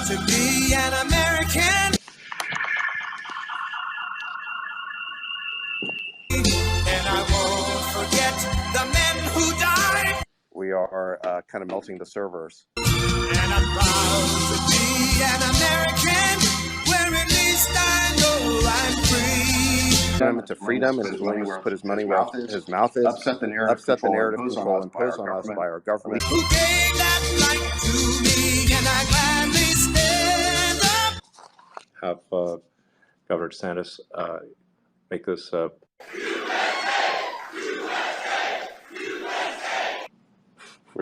to be an American. And I won't forget the men who died. We are kind of melting the servers. And I'm proud to be an American, where at least I know I'm free. Commitment to freedom and his willingness to put his money where his mouth is. Upset the narrative control imposed on us by our government. Who gave that right to me, and I gladly stand up. Have Governor DeSantis make this. We're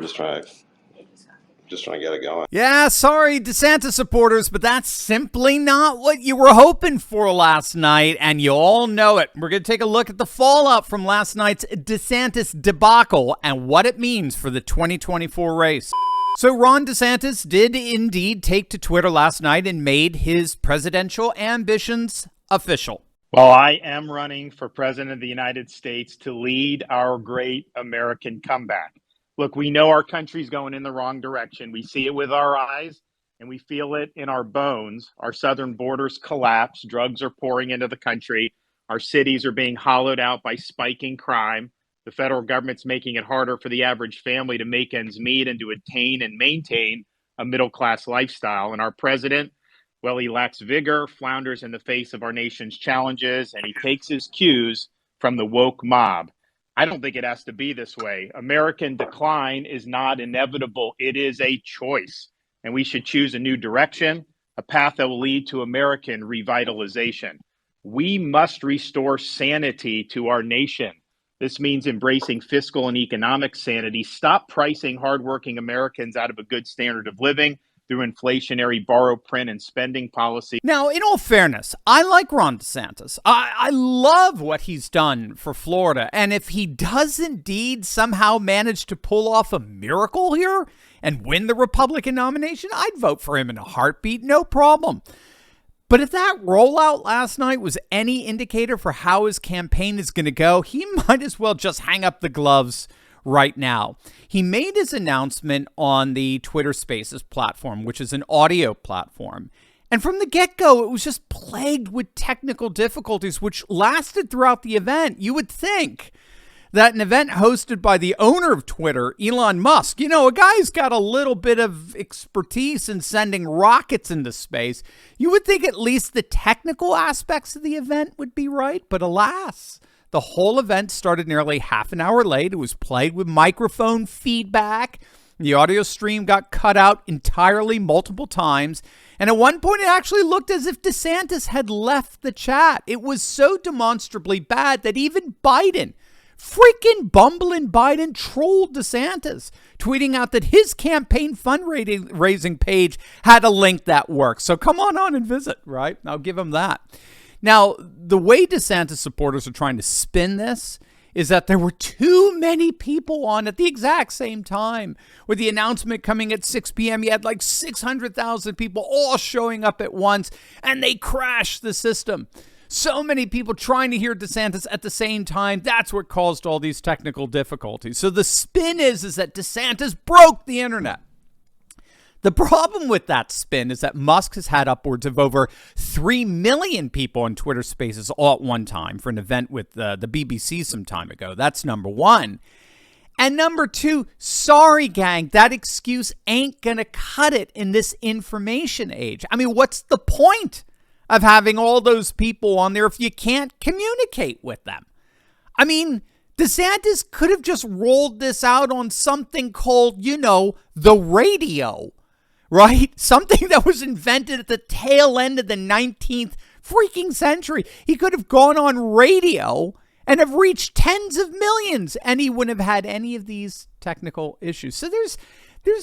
just trying to get it going. Yeah, sorry, DeSantis supporters, but that's simply not what you were hoping for last night, and you all know it. We're going to take a look at the fallout from last night's DeSantis debacle and what it means for the 2024 race. So Ron DeSantis did indeed take to Twitter last night and made his presidential ambitions official. Well, I am running for president of the United States to lead our great American comeback. Look, we know our country's going in the wrong direction. We see it with our eyes and we feel it in our bones. Our southern borders collapse. Drugs are pouring into the country. Our cities are being hollowed out by spiking crime. The federal government's making it harder for the average family to make ends meet and to attain and maintain a middle-class lifestyle. And our president, well, he lacks vigor, flounders in the face of our nation's challenges, and he takes his cues from the woke mob. I don't think it has to be this way. American decline is not inevitable. It is a choice. And we should choose a new direction, a path that will lead to American revitalization. We must restore sanity to our nation. This means embracing fiscal and economic sanity. Stop pricing hardworking Americans out of a good standard of living through inflationary borrow, print, and spending policy. Now, in all fairness, I like Ron DeSantis. I love what he's done for Florida. And if he does indeed somehow manage to pull off a miracle here and win the Republican nomination, I'd vote for him in a heartbeat, no problem. But if that rollout last night was any indicator for how his campaign is going to go, he might as well just hang up the gloves right now. He made his announcement on the Twitter Spaces platform, which is an audio platform. And from the get-go, it was just plagued with technical difficulties, which lasted throughout the event. You would think that an event hosted by the owner of Twitter, Elon Musk, you know, a guy who's got a little bit of expertise in sending rockets into space, you would think at least the technical aspects of the event would be right. But alas, the whole event started nearly half an hour late. It was plagued with microphone feedback. The audio stream got cut out entirely multiple times. And at one point, it actually looked as if DeSantis had left the chat. It was so demonstrably bad that even Biden, freaking bumbling Biden, trolled DeSantis, tweeting out that his campaign fundraising page had a link that works. So come on and visit, right? I'll give him that. Now, the way DeSantis supporters are trying to spin this is that there were too many people on at the exact same time. With the announcement coming at 6 p.m., you had like 600,000 people all showing up at once, and they crashed the system. So many people trying to hear DeSantis at the same time. That's what caused all these technical difficulties. So the spin is that DeSantis broke the internet. The problem with that spin is that Musk has had upwards of over 3 million people on Twitter Spaces all at one time for an event with the BBC some time ago. That's number one. And number two, sorry, gang, that excuse ain't going to cut it in this information age. I mean, what's the point of having all those people on there if you can't communicate with them? I mean, DeSantis could have just rolled this out on something called, you know, the radio. Right? Something that was invented at the tail end of the 19th freaking century. He could have gone on radio and have reached tens of millions, and he wouldn't have had any of these technical issues. So there's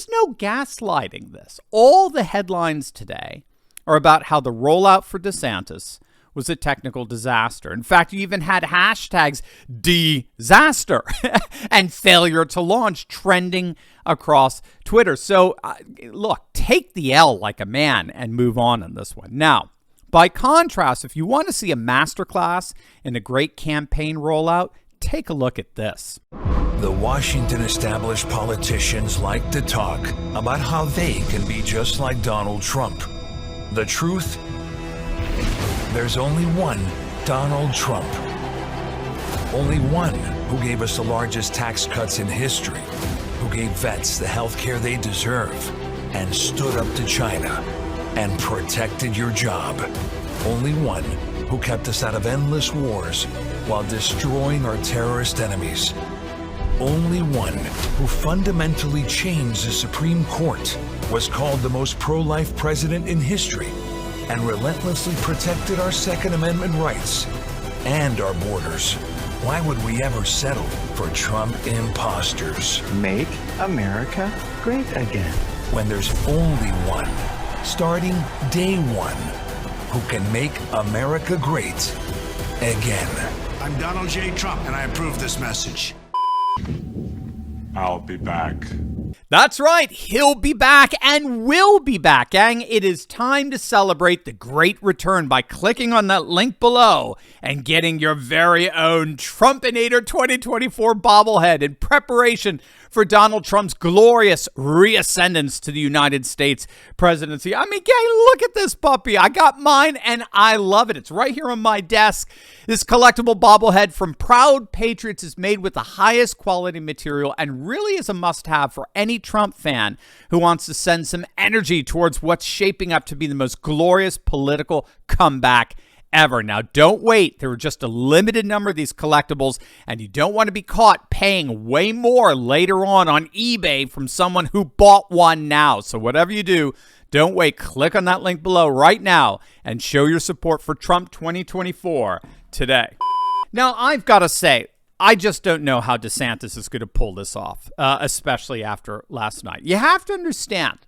no gaslighting this. All the headlines today are about how the rollout for DeSantis was a technical disaster. In fact, you even had hashtags disaster and failure to launch trending across Twitter. So look, take the L like a man and move on this one. Now, by contrast, if you want to see a masterclass in a great campaign rollout, take a look at this. The Washington established politicians like to talk about how they can be just like Donald Trump. The truth? There's only one Donald Trump. Only one who gave us the largest tax cuts in history, who gave vets the health care they deserve, and stood up to China and protected your job. Only one who kept us out of endless wars while destroying our terrorist enemies. Only one who fundamentally changed the Supreme Court, was called the most pro-life president in history, and relentlessly protected our Second Amendment rights and our borders. Why would we ever settle for Trump imposters? Make America great again. When there's only one, starting day one, who can make America great again. I'm Donald J. Trump, and I approve this message. I'll be back. That's right. He'll be back and will be back, gang. It is time to celebrate the great return by clicking on that link below and getting your very own Trumpinator 2024 bobblehead in preparation for Donald Trump's glorious reascendance to the United States presidency. I mean, gang, look at this puppy. I got mine and I love it. It's right here on my desk. This collectible bobblehead from Proud Patriots is made with the highest quality material and really is a must-have for any Trump fan who wants to send some energy towards what's shaping up to be the most glorious political comeback ever. Now, don't wait. There are just a limited number of these collectibles, and you don't want to be caught paying way more later on eBay from someone who bought one now. So whatever you do, don't wait. Click on that link below right now and show your support for Trump 2024 today. Now, I've got to say, I just don't know how DeSantis is going to pull this off, especially after last night. You have to understand,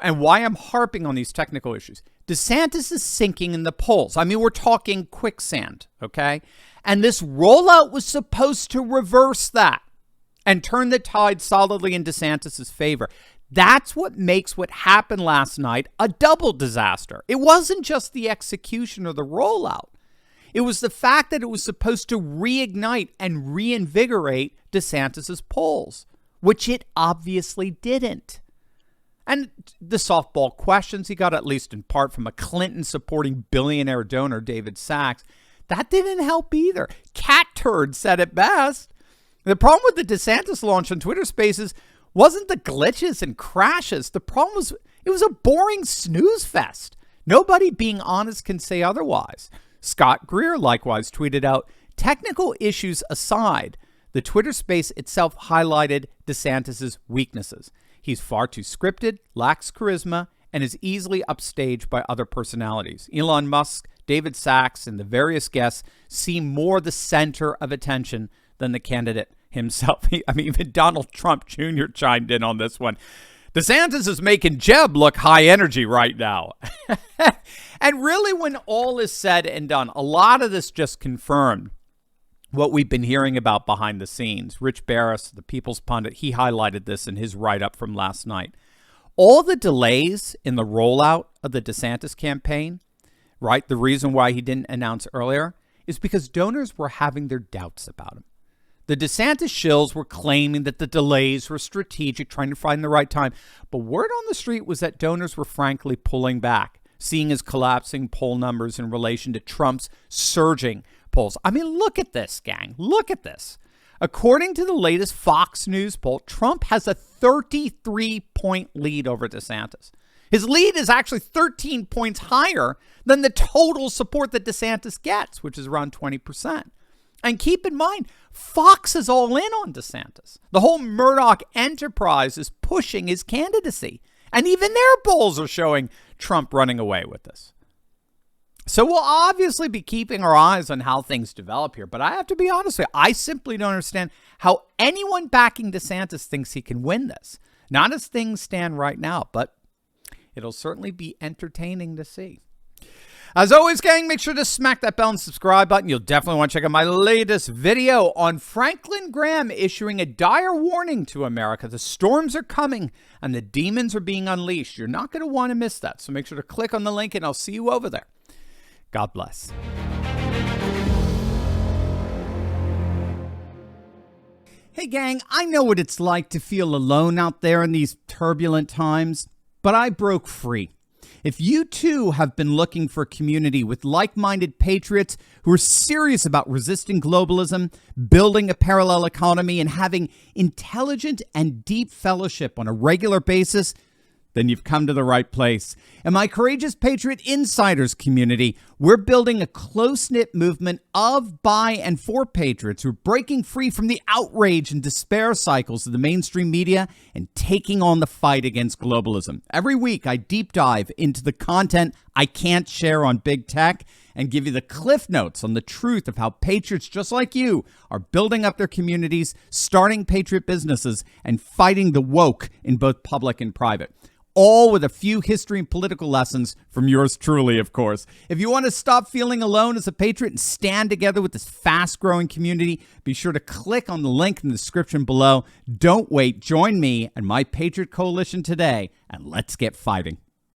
and why I'm harping on these technical issues. DeSantis is sinking in the polls. I mean, we're talking quicksand, okay? And this rollout was supposed to reverse that and turn the tide solidly in DeSantis' favor. That's what makes what happened last night a double disaster. It wasn't just the execution or the rollout. It was the fact that it was supposed to reignite and reinvigorate DeSantis' polls, which it obviously didn't. And the softball questions he got, at least in part from a Clinton-supporting billionaire donor, David Sachs, that didn't help either. Cat Turd said it best. The problem with the DeSantis launch on Twitter Spaces wasn't the glitches and crashes. The problem was it was a boring snooze fest. Nobody being honest can say otherwise. Scott Greer likewise tweeted out, technical issues aside, the Twitter space itself highlighted DeSantis' weaknesses. He's far too scripted, lacks charisma, and is easily upstaged by other personalities. Elon Musk, David Sachs, and the various guests seem more the center of attention than the candidate himself. I mean, even Donald Trump Jr. chimed in on this one. DeSantis is making Jeb look high energy right now. And really, when all is said and done, a lot of this just confirmed what we've been hearing about behind the scenes. Rich Barris, the People's Pundit, he highlighted this in his write-up from last night. All the delays in the rollout of the DeSantis campaign, right, the reason why he didn't announce earlier, is because donors were having their doubts about him. The DeSantis shills were claiming that the delays were strategic, trying to find the right time. But word on the street was that donors were frankly pulling back, seeing his collapsing poll numbers in relation to Trump's surging polls. I mean, look at this, gang. Look at this. According to the latest Fox News poll, Trump has a 33-point lead over DeSantis. His lead is actually 13 points higher than the total support that DeSantis gets, which is around 20%. And keep in mind, Fox is all in on DeSantis. The whole Murdoch enterprise is pushing his candidacy. And even their polls are showing Trump running away with this. So we'll obviously be keeping our eyes on how things develop here. But I have to be honest with you, I simply don't understand how anyone backing DeSantis thinks he can win this. Not as things stand right now, but it'll certainly be entertaining to see. As always, gang, make sure to smack that bell and subscribe button. You'll definitely want to check out my latest video on Franklin Graham issuing a dire warning to America. The storms are coming and the demons are being unleashed. You're not going to want to miss that. So make sure to click on the link and I'll see you over there. God bless. Hey gang, I know what it's like to feel alone out there in these turbulent times, but I broke free. If you too have been looking for a community with like-minded patriots who are serious about resisting globalism, building a parallel economy, and having intelligent and deep fellowship on a regular basis, then you've come to the right place. In my Courageous Patriot Insiders community, we're building a close-knit movement of, by, and for patriots who are breaking free from the outrage and despair cycles of the mainstream media and taking on the fight against globalism. Every week, I deep dive into the content I can't share on big tech and give you the cliff notes on the truth of how patriots just like you are building up their communities, starting patriot businesses, and fighting the woke in both public and private. All with a few history and political lessons from yours truly, of course. If you want to stop feeling alone as a patriot and stand together with this fast-growing community, be sure to click on the link in the description below. Don't wait. Join me and my Patriot Coalition today, and let's get fighting.